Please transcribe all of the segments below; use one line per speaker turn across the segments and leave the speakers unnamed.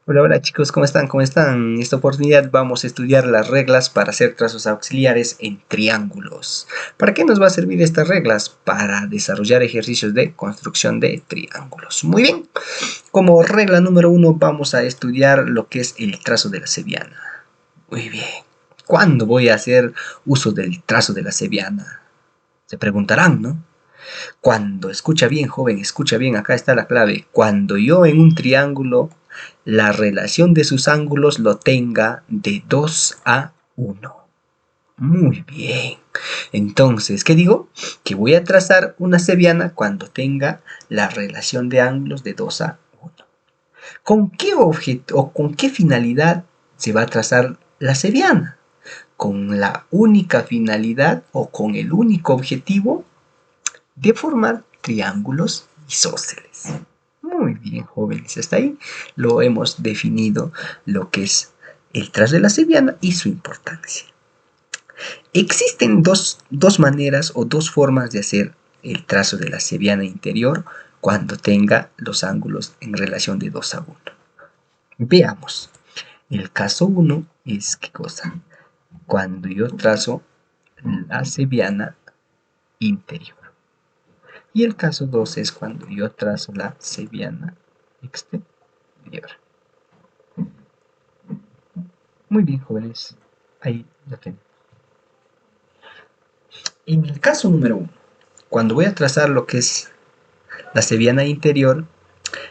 Hola, hola chicos, ¿cómo están? ¿Cómo están? En esta oportunidad vamos a estudiar las reglas para hacer trazos auxiliares en triángulos. ¿Para qué nos va a servir estas reglas? Para desarrollar ejercicios de construcción de triángulos. Muy bien, como regla número uno vamos a estudiar lo que es el trazo de la cebiana. Muy bien, ¿cuándo voy a hacer uso del trazo de la cebiana? Se preguntarán, ¿no? Cuando, escucha bien, joven, escucha bien, acá está la clave. Cuando yo en un triángulo, la relación de sus ángulos lo tenga de 2 a 1. Muy bien. Entonces, ¿qué digo? Que voy a trazar una cebiana cuando tenga la relación de ángulos de 2 a 1. ¿Con qué objeto o con qué finalidad se va a trazar la cebiana? Con la única finalidad o con el único objetivo de formar triángulos isósceles. Muy bien, jóvenes, hasta ahí lo hemos definido lo que es el trazo de la cebiana y su importancia. Existen dos maneras o dos formas de hacer el trazo de la cebiana interior cuando tenga los ángulos en relación de 2 a 1. Veamos. El caso 1 es ¿qué cosa? Cuando yo trazo la cebiana interior. Y el caso 2 es cuando yo trazo la cebiana exterior. Muy bien, jóvenes. Ahí lo tengo. En el caso número 1, cuando voy a trazar lo que es la cebiana interior,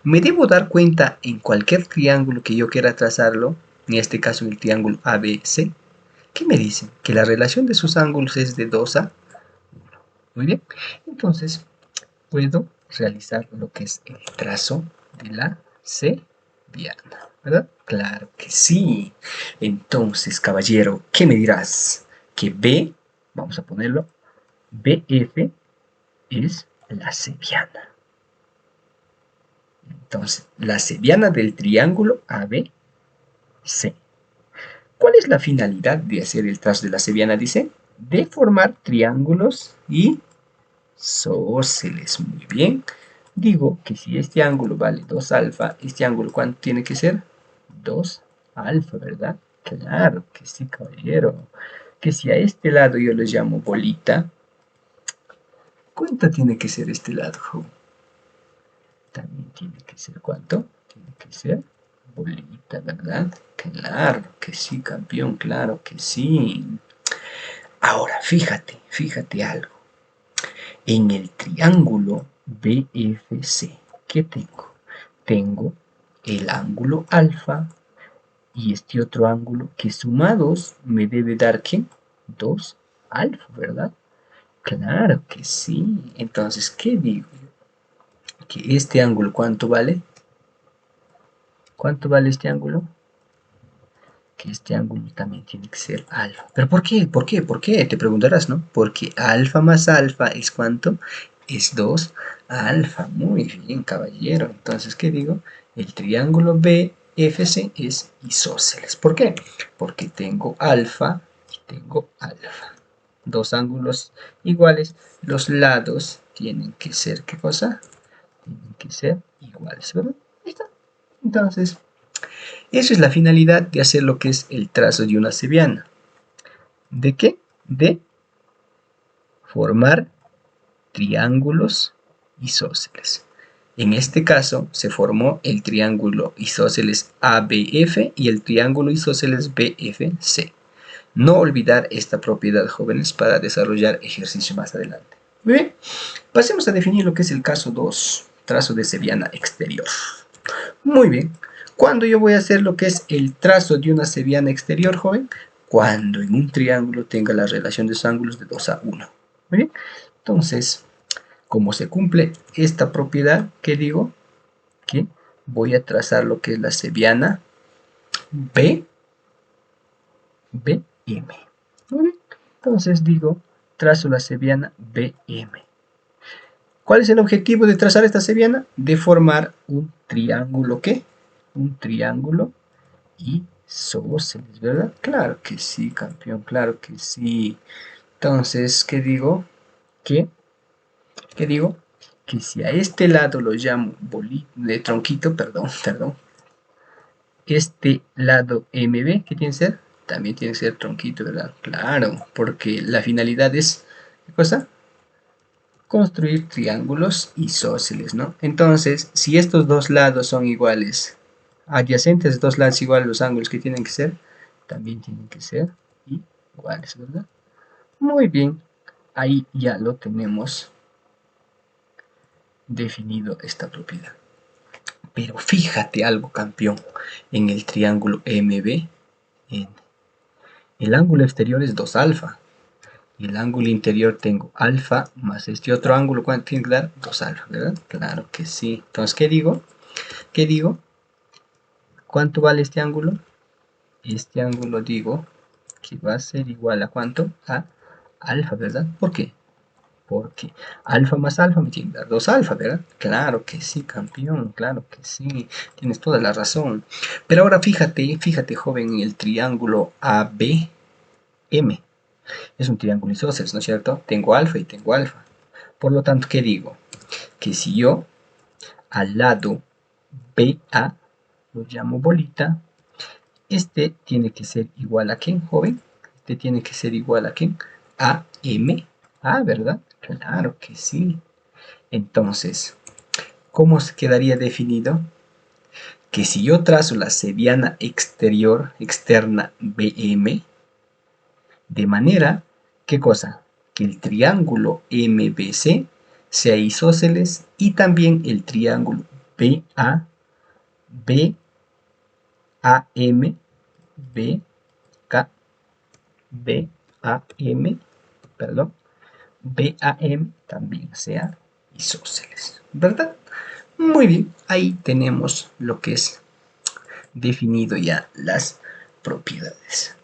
me debo dar cuenta en cualquier triángulo que yo quiera trazarlo, en este caso en el triángulo ABC, ¿qué me dicen? Que la relación de sus ángulos es de 2 a 1. Muy bien. Entonces, puedo realizar lo que es el trazo de la cebiana, ¿verdad? Claro que sí. Entonces, caballero, ¿qué me dirás? Que B, vamos a ponerlo, BF es la cebiana. Entonces, la cebiana del triángulo ABC. ¿Cuál es la finalidad de hacer el trazo de la cebiana? Dice, de formar triángulos y isósceles. Muy bien. Digo que si este ángulo vale 2 alfa, este ángulo ¿cuánto tiene que ser? 2 alfa, ¿verdad? Claro que sí, caballero. Que si a este lado yo lo llamo bolita, ¿cuánto tiene que ser este lado, joven? También tiene que ser ¿cuánto? Tiene que ser bolita, ¿verdad? Claro que sí, campeón, claro que sí. Ahora, fíjate algo. En el triángulo BFC, ¿qué tengo? Tengo el ángulo alfa y este otro ángulo que sumados me debe dar ¿qué? 2 alfa, ¿verdad? Claro que sí. Entonces, ¿qué digo? Que este ángulo, ¿cuánto vale? ¿Cuánto vale este ángulo? Que este ángulo también tiene que ser alfa. ¿Pero por qué? ¿Por qué? ¿Por qué? Te preguntarás, ¿no? Porque alfa más alfa es ¿cuánto? Es 2 alfa. Muy bien, caballero. Entonces, ¿qué digo? El triángulo BFC es isósceles. ¿Por qué? Porque tengo alfa y tengo alfa. Dos ángulos iguales. Los lados tienen que ser, ¿qué cosa? Tienen que ser iguales, ¿verdad? Ahí está. Entonces, eso es la finalidad de hacer lo que es el trazo de una cebiana. ¿De qué? De formar triángulos isósceles. En este caso se formó el triángulo isósceles ABF y el triángulo isósceles BFC. No olvidar esta propiedad, jóvenes, para desarrollar ejercicio más adelante. Muy bien, pasemos a definir lo que es el caso 2, trazo de cebiana exterior. Muy bien. ¿Cuándo yo voy a hacer lo que es el trazo de una cebiana exterior, joven? Cuando en un triángulo tenga la relación de sus ángulos de 2 a 1. Muy bien. Entonces, como se cumple esta propiedad, ¿qué digo? Que voy a trazar lo que es la cebiana B, BM. Muy bien. Entonces digo, trazo la cebiana BM. ¿Cuál es el objetivo de trazar esta cebiana? De formar un triángulo, ¿qué? Un triángulo isósceles, ¿verdad? Claro que sí, campeón, claro que sí. Entonces, ¿qué digo? ¿Qué? ¿Qué digo? Que si a este lado lo llamo de tronquito, perdón, este lado MB, ¿qué tiene que ser? También tiene que ser tronquito, ¿verdad? Claro, porque la finalidad es, ¿qué cosa? Construir triángulos isósceles, ¿no? Entonces, si estos dos lados son iguales, adyacentes dos lados iguales, los ángulos que tienen que ser, también tienen que ser iguales, ¿verdad? Muy bien, ahí ya lo tenemos definido esta propiedad. Pero fíjate algo, campeón, en el triángulo MB, el ángulo exterior es 2 alfa. Y el ángulo interior tengo alfa más este otro ángulo, ¿cuánto tiene que dar? 2 alfa, ¿verdad? Claro que sí. Entonces, ¿qué digo? ¿Qué digo? ¿Cuánto vale este ángulo? Este ángulo digo que va a ser igual a ¿cuánto? A alfa, ¿verdad? ¿Por qué? Porque alfa más alfa me tiene que dar 2 alfa, ¿verdad? Claro que sí, campeón, claro que sí. Tienes toda la razón. Pero ahora fíjate, joven, en el triángulo ABM. Es un triángulo isósceles, ¿no es cierto? Tengo alfa y tengo alfa. Por lo tanto, ¿qué digo? Que si yo al lado BA lo llamo bolita, este tiene que ser igual a ¿quién, joven? Este tiene que ser igual a ¿quién? A M. Ah, ¿verdad? Claro que sí. Entonces, ¿cómo se quedaría definido? Que si yo trazo la mediana exterior externa BM, de manera, ¿qué cosa? Que el triángulo MBC sea isósceles y también el triángulo BA, BAM, BK, BAM, perdón, BAM también sea isósceles, ¿verdad? Muy bien, ahí tenemos lo que es definido ya las propiedades.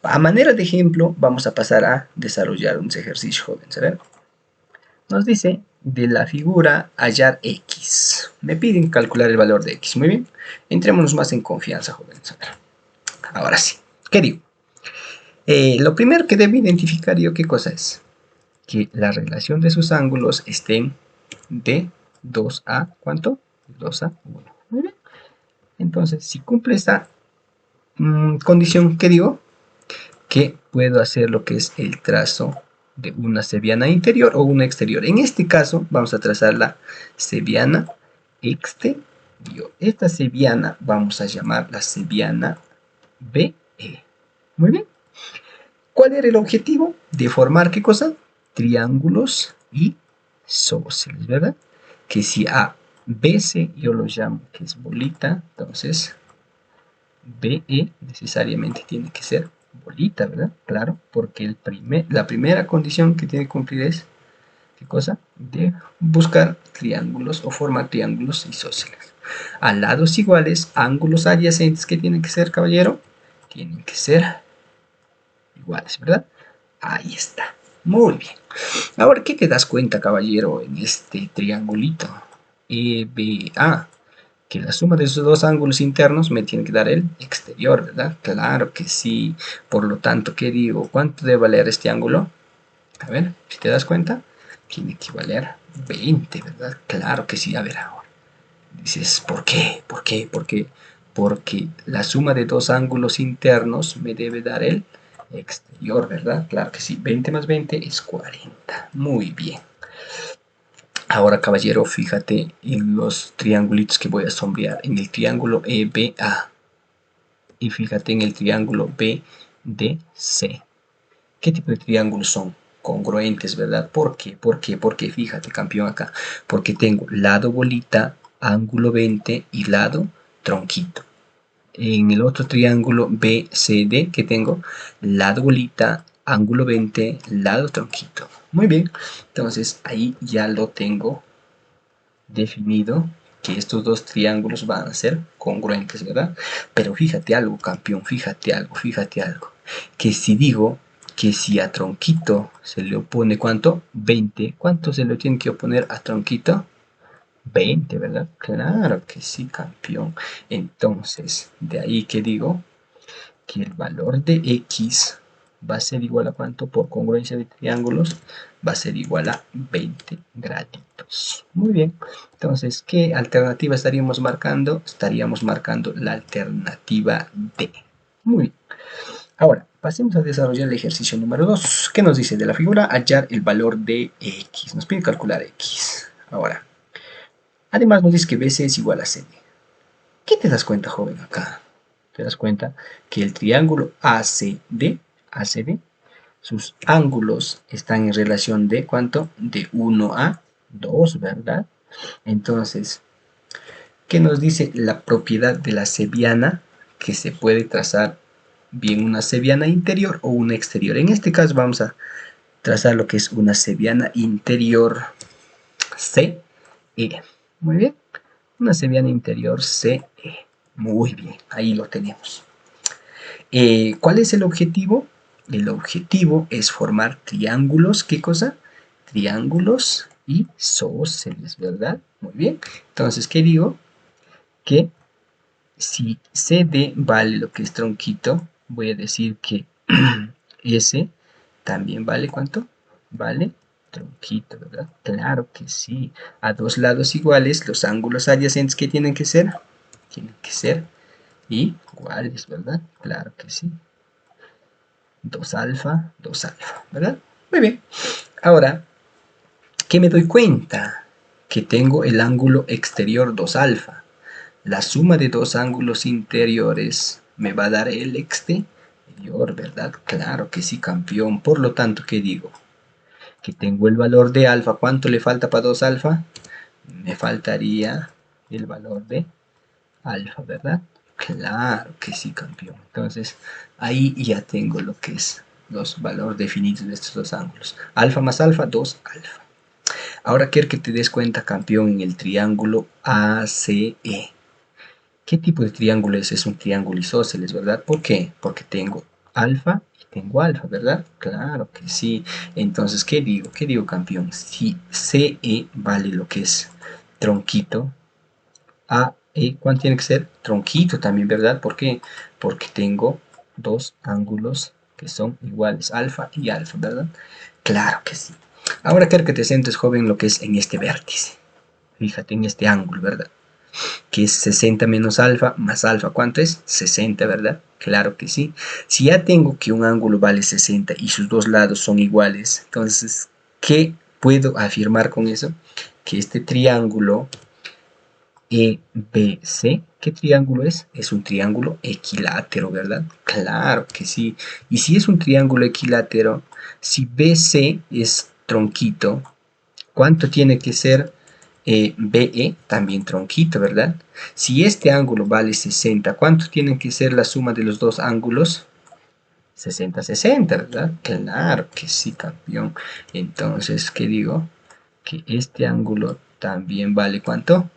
A manera de ejemplo, vamos a pasar a desarrollar unos ejercicios jóvenes. A ver, nos dice de la figura hallar x. Me piden calcular el valor de x. Muy bien, entrémonos más en confianza, jóvenes. A ver, ahora sí, ¿qué digo? Lo primero que debo identificar yo, ¿qué cosa es? Que la relación de sus ángulos estén de 2 a, ¿cuánto? 2 a 1. Muy bien. Entonces, si cumple esta condición, ¿qué digo? Que puedo hacer lo que es el trazo de una cebiana interior o una exterior. En este caso vamos a trazar la cebiana exterior. Esta cebiana vamos a llamar la cebiana BE. Muy bien. ¿Cuál era el objetivo? De formar, ¿qué cosa? Triángulos isósceles, ¿verdad? Que si A, BC yo lo llamo que es bolita, entonces BE necesariamente tiene que ser bolita, ¿verdad? Claro, porque la primera condición que tiene que cumplir es, ¿qué cosa? De buscar triángulos o formar triángulos isósceles. A lados iguales, ángulos adyacentes, ¿qué tienen que ser, caballero? Tienen que ser iguales, ¿verdad? Ahí está. Muy bien. Ahora, ¿qué te das cuenta, caballero, en este triangulito? EBA, que la suma de esos dos ángulos internos me tiene que dar el exterior, ¿verdad? Claro que sí. Por lo tanto, ¿qué digo? ¿Cuánto debe valer este ángulo? A ver, si te das cuenta, tiene que valer 20, ¿verdad? Claro que sí. A ver ahora. Dices, ¿por qué? ¿Por qué? ¿Por qué? Porque la suma de dos ángulos internos me debe dar el exterior, ¿verdad? Claro que sí. 20 más 20 es 40. Muy bien. Ahora, caballero, fíjate en los triangulitos que voy a sombrear. En el triángulo EBA. Y fíjate en el triángulo BDC. ¿Qué tipo de triángulos son? Congruentes, ¿verdad? ¿Por qué? ¿Por qué? Porque fíjate, campeón, acá. Porque tengo lado bolita, ángulo 20 y lado tronquito. En el otro triángulo BCD que tengo, lado bolita, ángulo 20, lado tronquito. Muy bien, entonces ahí ya lo tengo definido, que estos dos triángulos van a ser congruentes, ¿verdad? Pero fíjate algo, campeón, fíjate algo. Que si digo que si a tronquito se le opone, ¿cuánto? 20. ¿Cuánto se le tiene que oponer a tronquito? 20, ¿verdad? Claro que sí, campeón. Entonces, de ahí que digo que el valor de x va a ser igual a ¿cuánto? Por congruencia de triángulos, va a ser igual a 20 graditos. Muy bien. Entonces, ¿qué alternativa estaríamos marcando? Estaríamos marcando la alternativa D. Muy bien. Ahora, pasemos a desarrollar el ejercicio número 2. ¿Qué nos dice de la figura? Hallar el valor de X. Nos pide calcular X. Ahora, además nos dice que BC es igual a CD. ¿Qué te das cuenta, joven, acá? Te das cuenta que el triángulo ACD, sus ángulos están en relación de ¿cuánto? De 1 a 2, ¿verdad? Entonces, ¿qué nos dice la propiedad de la cebiana? Que se puede trazar bien una cebiana interior o una exterior. En este caso vamos a trazar lo que es una cebiana interior CE. Muy bien. Una cebiana interior CE. Muy bien, ahí lo tenemos. ¿Cuál es el objetivo? El objetivo es formar triángulos. ¿Qué cosa? Triángulos isósceles, ¿verdad? Muy bien. Entonces, ¿qué digo? Que si CD vale lo que es tronquito, voy a decir que S también vale ¿cuánto? Vale tronquito, ¿verdad? Claro que sí. A dos lados iguales, los ángulos adyacentes, ¿qué tienen que ser? Tienen que ser iguales, ¿verdad? Claro que sí. 2 alfa, 2 alfa, ¿verdad? Muy bien. Ahora, ¿qué me doy cuenta? Que tengo el ángulo exterior 2 alfa. La suma de dos ángulos interiores me va a dar el exterior, ¿verdad? Claro que sí, campeón. Por lo tanto, ¿qué digo? Que tengo el valor de alfa. ¿Cuánto le falta para 2 alfa? Me faltaría el valor de alfa, ¿verdad? Claro que sí, campeón. Entonces, ahí ya tengo lo que es los valores definidos de estos dos ángulos. Alfa más alfa, 2 alfa. Ahora quiero que te des cuenta, campeón, en el triángulo ACE. ¿Qué tipo de triángulo es? Es un triángulo isósceles, ¿verdad? ¿Por qué? Porque tengo alfa y tengo alfa, ¿verdad? Claro que sí. Entonces, ¿qué digo? ¿Qué digo, campeón? Si CE vale lo que es tronquito, AE, ¿cuánto tiene que ser? Tronquito también, ¿verdad? ¿Por qué? Porque tengo dos ángulos que son iguales, alfa y alfa, ¿verdad? Claro que sí. Ahora quiero que te centres, joven, lo que es en este vértice. Fíjate en este ángulo, ¿verdad? Que es 60 menos alfa más alfa. ¿Cuánto es? 60, ¿verdad? Claro que sí. Si ya tengo que un ángulo vale 60 y sus dos lados son iguales, entonces, ¿qué puedo afirmar con eso? Que este triángulo EBC, ¿qué triángulo es? Es un triángulo equilátero, ¿verdad? Claro que sí. Y si es un triángulo equilátero, si BC es tronquito, ¿cuánto tiene que ser BE? También tronquito, ¿verdad? Si este ángulo vale 60, ¿cuánto tiene que ser la suma de los dos ángulos? 60, 60, ¿verdad? Claro que sí, campeón. Entonces, ¿qué digo? Que este ángulo también vale ¿cuánto?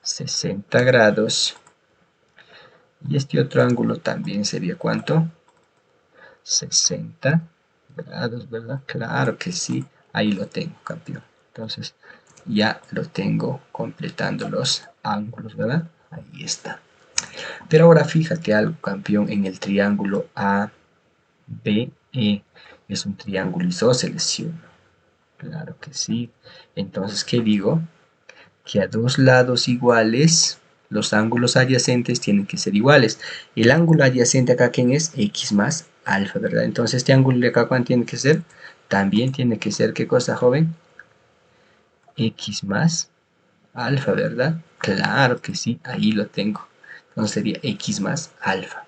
60 grados. Y este otro ángulo también sería ¿cuánto? 60 grados, ¿verdad? Claro que sí. Ahí lo tengo, campeón. Entonces, ya lo tengo completando los ángulos, ¿verdad? Ahí está. Pero ahora fíjate algo, campeón, en el triángulo ABE. Es un triángulo isósceles, ¿sí o no? Claro que sí. Entonces, ¿qué digo? Que a dos lados iguales, los ángulos adyacentes tienen que ser iguales. El ángulo adyacente acá, ¿quién es? X más alfa, ¿verdad? Entonces, este ángulo de acá, ¿cuánto tiene que ser? También tiene que ser, ¿qué cosa, joven? X más alfa, ¿verdad? Claro que sí, ahí lo tengo. Entonces sería X más alfa.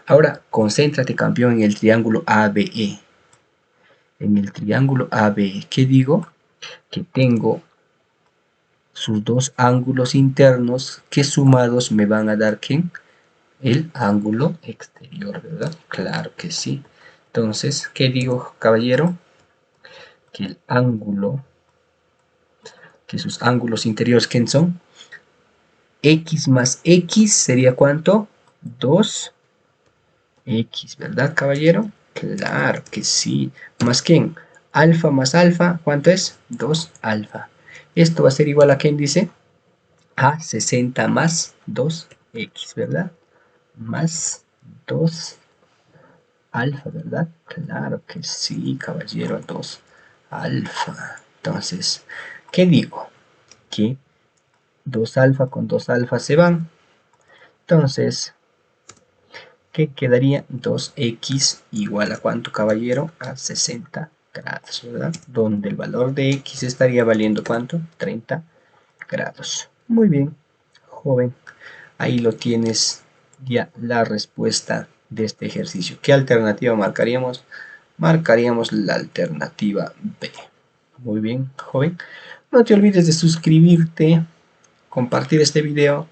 Ahora, concéntrate, campeón, en el triángulo ABE. En el triángulo ABE, ¿qué digo? Que tengo sus dos ángulos internos que sumados me van a dar ¿quién? El ángulo exterior, ¿verdad? Claro que sí. Entonces, ¿qué digo, caballero? Que el ángulo, que sus ángulos interiores, ¿quién son? X más X sería ¿cuánto? 2X, ¿verdad, caballero? Claro que sí. ¿Más quién? Alfa más alfa, ¿cuánto es? 2 alfa. Esto va a ser igual a ¿quién dice? A 60 más 2X, ¿verdad? Más 2 alfa, ¿verdad? Claro que sí, caballero, 2 alfa. Entonces, ¿qué digo? Que 2 alfa con 2 alfa se van. Entonces, ¿qué quedaría? 2x igual a ¿cuánto, caballero? A 60 grados, ¿verdad? Donde el valor de x estaría valiendo ¿cuánto? 30 grados. Muy bien, joven. Ahí lo tienes ya la respuesta de este ejercicio. ¿Qué alternativa marcaríamos? Marcaríamos la alternativa B. Muy bien, joven. No te olvides de suscribirte, compartir este video